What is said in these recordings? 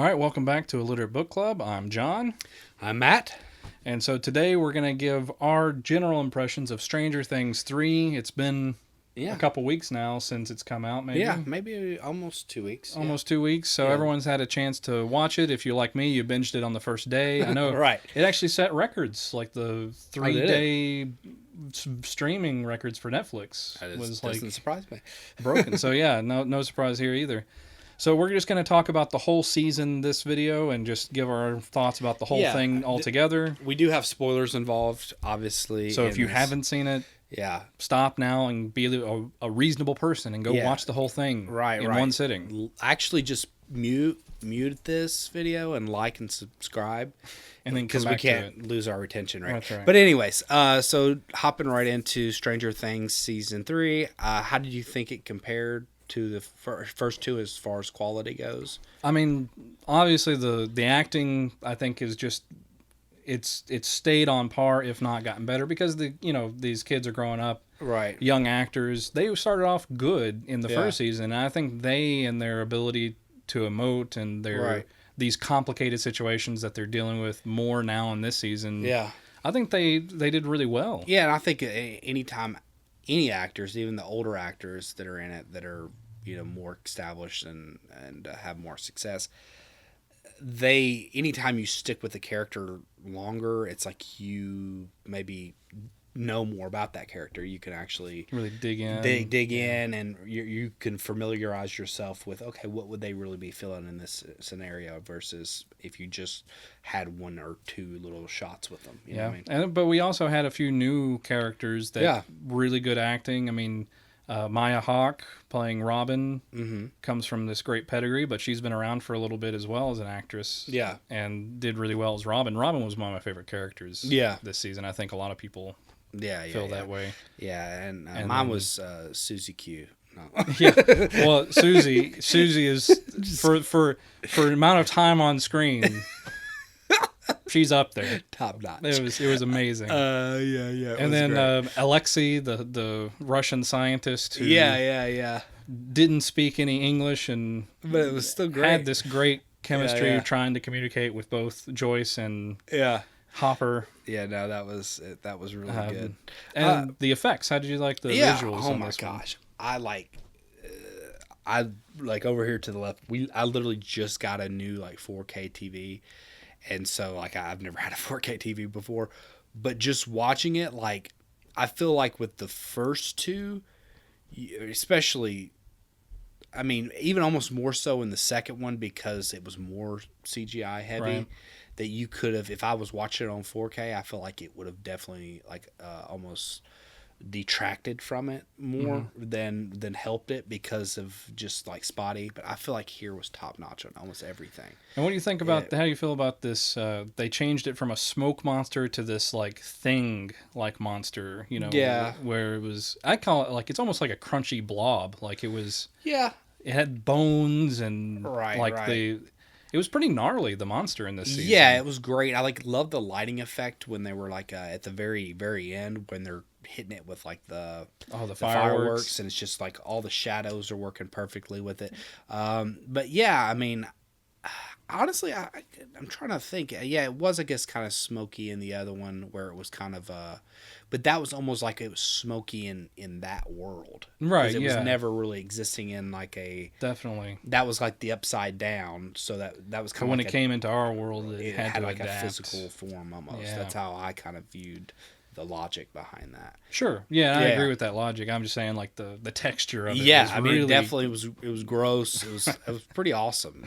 All right, welcome back to Illiterate Book Club. I'm John. I'm Matt. And so today we're going to give our general impressions of Stranger Things 3. It's been a couple weeks now since it's come out, maybe. Yeah, maybe almost 2 weeks. Almost 2 weeks. So everyone's had a chance to watch it. If you're like me, you binged it on the first day. I know Right. It actually set records, like the 3-day streaming records for Netflix. Doesn't surprise me. Broken. So yeah, no surprise here either. So we're just going to talk about the whole season this video and just give our thoughts about the whole thing altogether. We do have spoilers involved, obviously. So if you haven't seen it, stop now and be a reasonable person and go watch the whole thing in one sitting. Actually, just mute this video and like and subscribe. And then because we can't lose our retention, right? That's right. But anyways, so hopping right into Stranger Things Season 3, how did you think it compared to the first two as far as quality goes? I mean, obviously the acting, I think, is just it's stayed on par, if not gotten better, because these kids are growing up, right? Young actors. They started off good in the first season, and I think they and their ability to emote and their these complicated situations that they're dealing with more now in this season. Yeah, I think they did really well. Yeah, and I think anytime any actors, even the older actors that are in it that are more established and have more success, anytime you stick with the character longer, it's like you maybe know more about that character. You can actually really dig in, and you can familiarize yourself with, okay, what would they really be feeling in this scenario versus if you just had one or two little shots with them. You know what I mean? But we also had a few new characters that really good acting. I mean, Maya Hawke playing Robin comes from this great pedigree, but she's been around for a little bit as well as an actress. Yeah, and did really well as Robin. Robin was one of my favorite characters. This season. I think a lot of people feel that way. Yeah, and mine was Susie Q. No. Well, Susie is for an amount of time on screen, she's up there, top notch. It was amazing. And then Alexei, the Russian scientist who didn't speak any English, but it was still great. Had this great chemistry trying to communicate with both Joyce and Hopper. Yeah, no, that was really good. And the effects, how did you like the visuals? Oh my gosh, I over here to the left. I literally just got a new 4K TV, and so I've never had a 4K TV before, but just watching it, I feel like with the first two, especially, I mean, even almost more so in the second one because it was more CGI heavy. Right. That you could have, if I was watching it on 4K, I feel like it would have definitely almost detracted from it more than helped it because of just spotty. But I feel like here was top notch on almost everything. And what do you think about how do you feel about this? They changed it from a smoke monster to this thing monster, where it was, I call it it's almost like a crunchy blob. It was, it had bones and it was pretty gnarly, the monster in this season. Yeah, it was great. I loved the lighting effect when they were at the very, very end when they're hitting it with the fireworks, and it's just all the shadows are working perfectly with it. But yeah, I mean, honestly, I'm trying to think. Yeah, it was, I guess, kind of smoky in the other one where it was kind of but that was almost like it was smoky in that world. Right, it was never really existing in a... Definitely. That was the upside down, so that was kind of when it came into our world, it had to a adapt. physical form almost. Yeah. That's how I kind of viewed the logic behind that. I agree with that logic. I'm just saying the texture of it. Yeah, I mean, definitely it was gross. It was pretty awesome,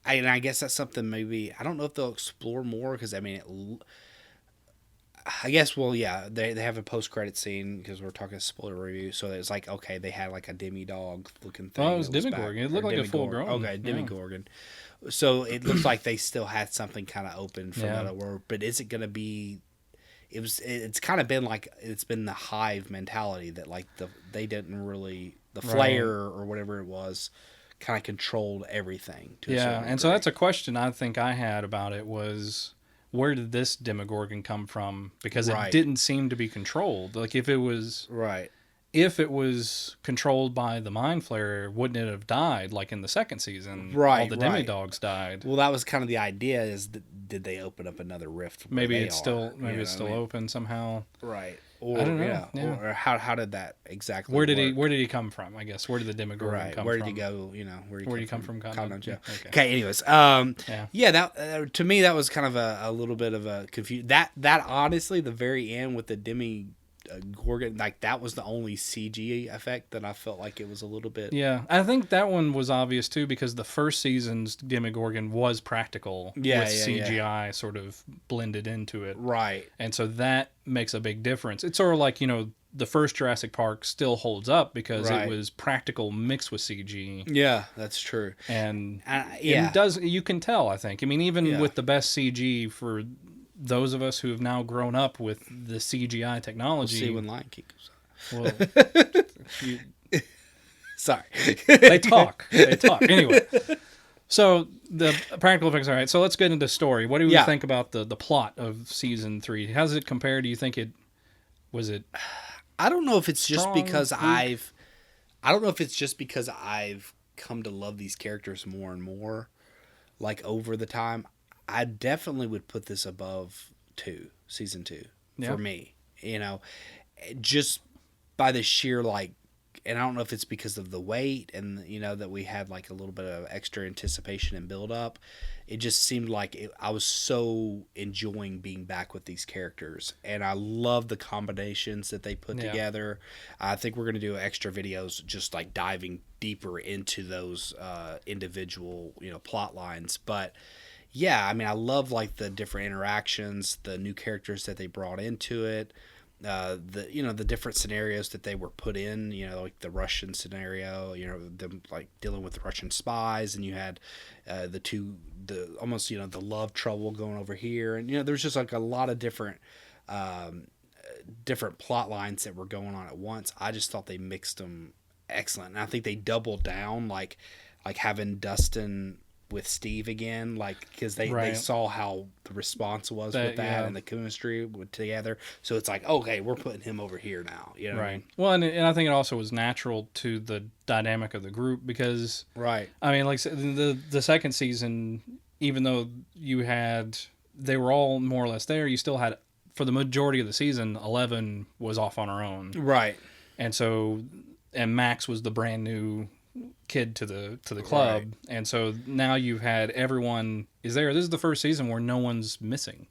I guess that's something maybe, I don't know if they'll explore more because, I mean, I guess, they have a post-credit scene because we're talking spoiler review, so it's okay, they had a Demigorgon looking thing. Oh, it was Demigorgon. It looked like a full-grown. Okay, Demigorgon. Yeah. So it looks like they still had something kind of open from that world, but is it going to be... It's kind of been it's been the hive mentality that they didn't really... The flare or whatever it was... kind of controlled everything to a certain degree. So that's a question I think I had about it was, where did this Demogorgon come from? Because it didn't seem to be controlled. If it was if it was controlled by the Mind Flayer, wouldn't it have died like in the second season? Right, all the demi-dogs died. Well, that was kind of the idea. Did they open up another rift? Maybe it's still open somehow. Right. Or I don't know. Yeah. Or how did that exactly? Where did he come from? I guess where did the Demogorgon come from? Where did he go? Where did he come from? Okay. Anyways, that to me that was kind of a little bit of a confusion. That honestly, the very end with the Demogorgon, like that was the only CG effect that I felt like it was a little bit. Yeah, I think that one was obvious too because the first season's Demogorgon was practical with CGI sort of blended into it. Right. And so that makes a big difference. It's sort of like, the first Jurassic Park still holds up because it was practical mixed with CG. Yeah, that's true. And it does, you can tell, I think. I mean, even with the best CG for those of us who have now grown up with the CGI technology. We'll see when Lion King comes out. Well, sorry. They talk. Anyway, so the practical effects, all right. So let's get into story. What do you think about the plot of season 3? How does it compare? Do you think was it? I don't know if it's just because I've come to love these characters more and more, like over the time. I definitely would put this above season 2 for me, just by the sheer, like, and I don't know if it's because of the wait and, that we had like a little bit of extra anticipation and build up. It just seemed like I was so enjoying being back with these characters, and I love the combinations that they put together. I think we're going to do extra videos just like diving deeper into those individual, plot lines, but yeah, I mean, I love like the different interactions, the new characters that they brought into it, the different scenarios that they were put in, like the Russian scenario, them like dealing with Russian spies, and you had the love trouble going over here, and there's just like a lot of different plot lines that were going on at once. I just thought they mixed them excellent, and I think they doubled down, like having Dustin with Steve again, like, because they saw how the response was with that and the chemistry together. So it's like, okay, we're putting him over here now. You know what I mean? Well, and I think it also was natural to the dynamic of the group because, I mean, like the second season, even though they were all more or less there, you still had, for the majority of the season, 11 was off on her own. Right. And so, and Max was the brand new kid to the club, and so now you've had everyone is there. This is the first season where no one's missing,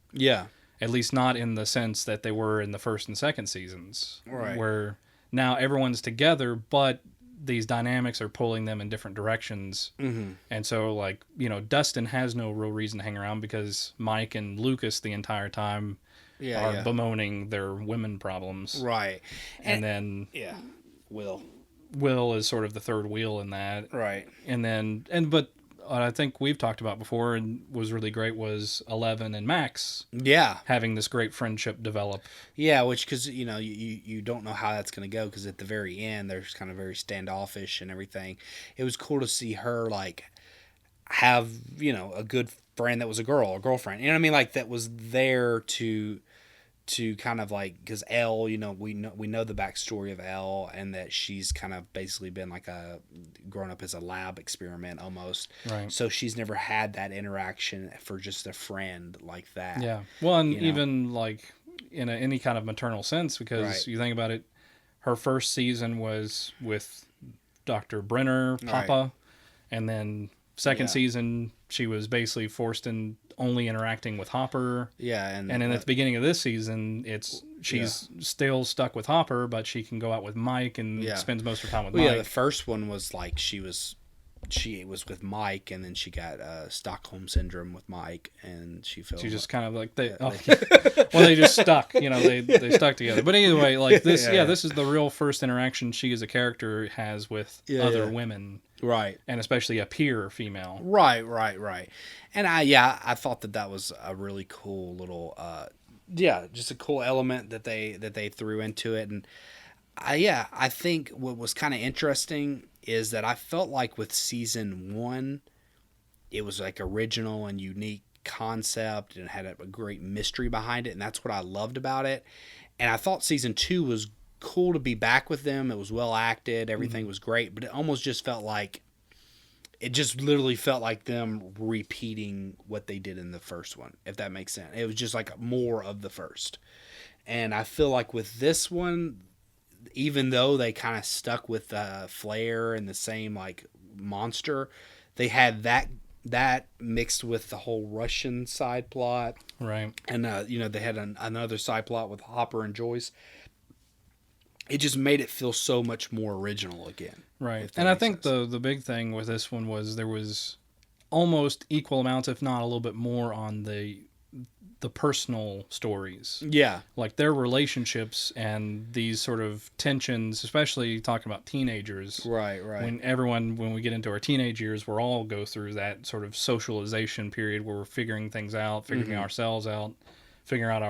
at least not in the sense that they were in the first and second seasons, where now everyone's together, but these dynamics are pulling them in different directions. And so, like, Dustin has no real reason to hang around because Mike and Lucas the entire time are bemoaning their women problems, and then Will is sort of the third wheel in that. But I think we've talked about before and was really great was 11 and Max. Having this great friendship develop. Which, because, you don't know how that's going to go, because at the very end, they're kind of very standoffish and everything. It was cool to see her, like, have, a good friend that was a girlfriend. You know what I mean? Like, that was there to kind of like, because Elle, we know the backstory of Elle, and that she's kind of basically been like grown up as a lab experiment almost. So she's never had that interaction for just a friend like that. Well, and even like in any kind of maternal sense, because you think about it, her first season was with Dr. Brenner, Papa, and then second season she was basically forced in only interacting with Hopper. And in the beginning of this season, she's still stuck with Hopper, but she can go out with Mike and spends most of her time with Mike. The first one was like she was with Mike, and then she got Stockholm syndrome with Mike, and she just kind of like they just stuck. They stuck together. But anyway, like this, this is the real first interaction she as a character has with other women. And especially a peer female. Right. And I thought that was a really cool little, just a cool element that they threw into it. And I think what was kind of interesting is that I felt like with season 1, it was like original and unique concept and had a great mystery behind it. And that's what I loved about it. And I thought season 2 was cool to be back with them. It was well acted. Everything was great, but it almost just felt like it just literally felt like them repeating what they did in the first one, if that makes sense. It was just like more of the first. And I feel like with this one, even though they kind of stuck with Flair and the same like monster, they had that mixed with the whole Russian side plot. Right. And, they had another side plot with Hopper and Joyce. It just made it feel so much more original again. Right. And I think the big thing with this one was there was almost equal amounts, if not a little bit more, on the personal stories. Yeah. Like their relationships and these sort of tensions, especially talking about teenagers. Right. When we get into our teenage years, we're all go through that sort of socialization period where we're figuring things out, figuring ourselves out, figuring out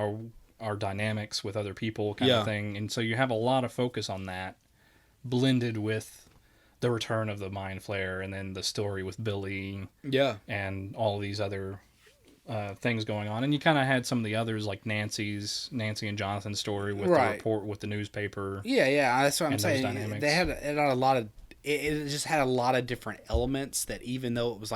our dynamics with other people kind of thing. And so you have a lot of focus on that blended with the return of the Mind Flayer and then the story with Billy. Yeah. And all these other things going on. And you kind of had some of the others like Nancy and Jonathan's story with the report with the newspaper. Yeah. That's what I'm saying. They had a lot of, it just had a lot of different elements that even though it was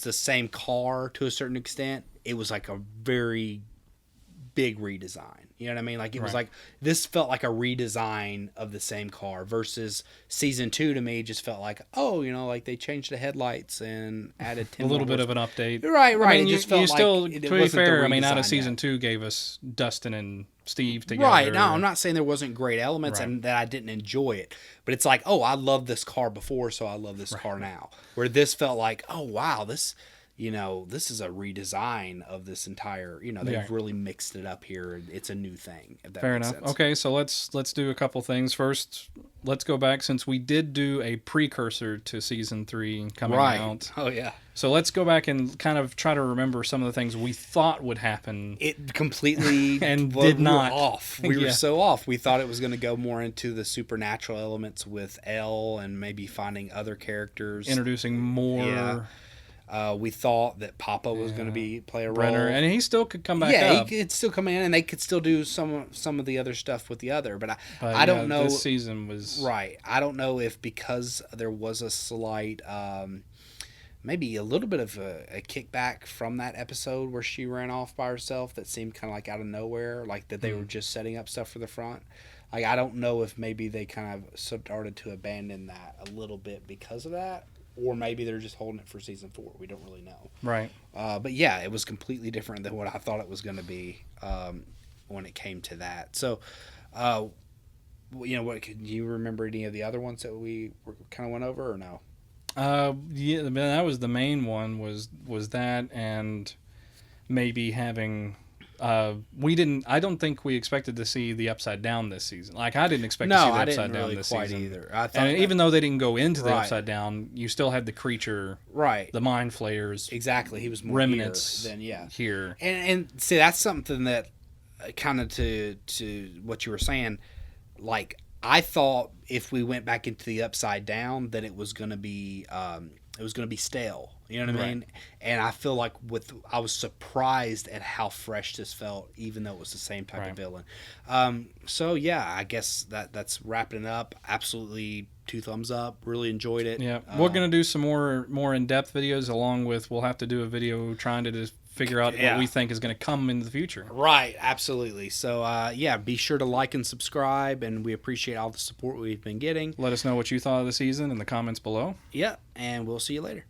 the same car to a certain extent, it was like a very big redesign. You know what I mean? Like it was like, this felt like a redesign of the same car versus season 2 to me just felt like, like they changed the headlights and added 10 a little bit of an update. Right. I mean, it just felt still, like to be fair, out of season 2 gave us Dustin and Steve together. Right. No, I'm not saying there wasn't great elements and that I didn't enjoy it, but it's like, I loved this car before, so I love this car now. Where this felt like, oh wow, this is a redesign of this entire, they've really mixed it up here. It's a new thing. If that Fair makes enough. sense. Okay, so let's do a couple things. First, let's go back since we did do a precursor to season 3 coming out. Oh yeah. So let's go back and kind of try to remember some of the things we thought would happen. It completely and did not. Off. We were so off. We thought it was going to go more into the supernatural elements with Elle and maybe finding other characters, introducing more. Yeah. We thought that Papa was going to play a Brenner, role, and he still could come back. Yeah, he could still come in, and they could still do some of the other stuff with the other. But I don't know. This season was right. I don't know if because there was a slight, maybe a little bit of a kickback from that episode where she ran off by herself. That seemed kind of like out of nowhere, like that they were just setting up stuff for the front. Like I don't know if maybe they kind of started to abandon that a little bit because of that. Or maybe they're just holding it for season 4. We don't really know. Right. But yeah, it was completely different than what I thought it was going to be when it came to that. So, what can you remember any of the other ones that we kind of went over or no? Yeah, that was the main one. Was that and maybe having. I don't think we expected to see the Upside Down this season. Like I didn't expect to see the Upside Down this season either. Even though they didn't go into the Upside Down, you still had the creature, the Mind Flayers. Exactly, he was more remnants here. And see, that's something that kind of to what you were saying. Like I thought if we went back into the Upside Down, that it was going to be stale. You know what I mean? And I feel like I was surprised at how fresh this felt, even though it was the same type of villain. So yeah, I guess that's wrapping it up. Absolutely 2 thumbs up. Really enjoyed it. Yeah, we're gonna do some more in-depth videos. Along with we'll have to do a video trying to just figure out what we think is going to come in the future. Right, absolutely. So be sure to like and subscribe, and we appreciate all the support we've been getting. Let us know what you thought of the season in the comments below. Yeah, and we'll see you later.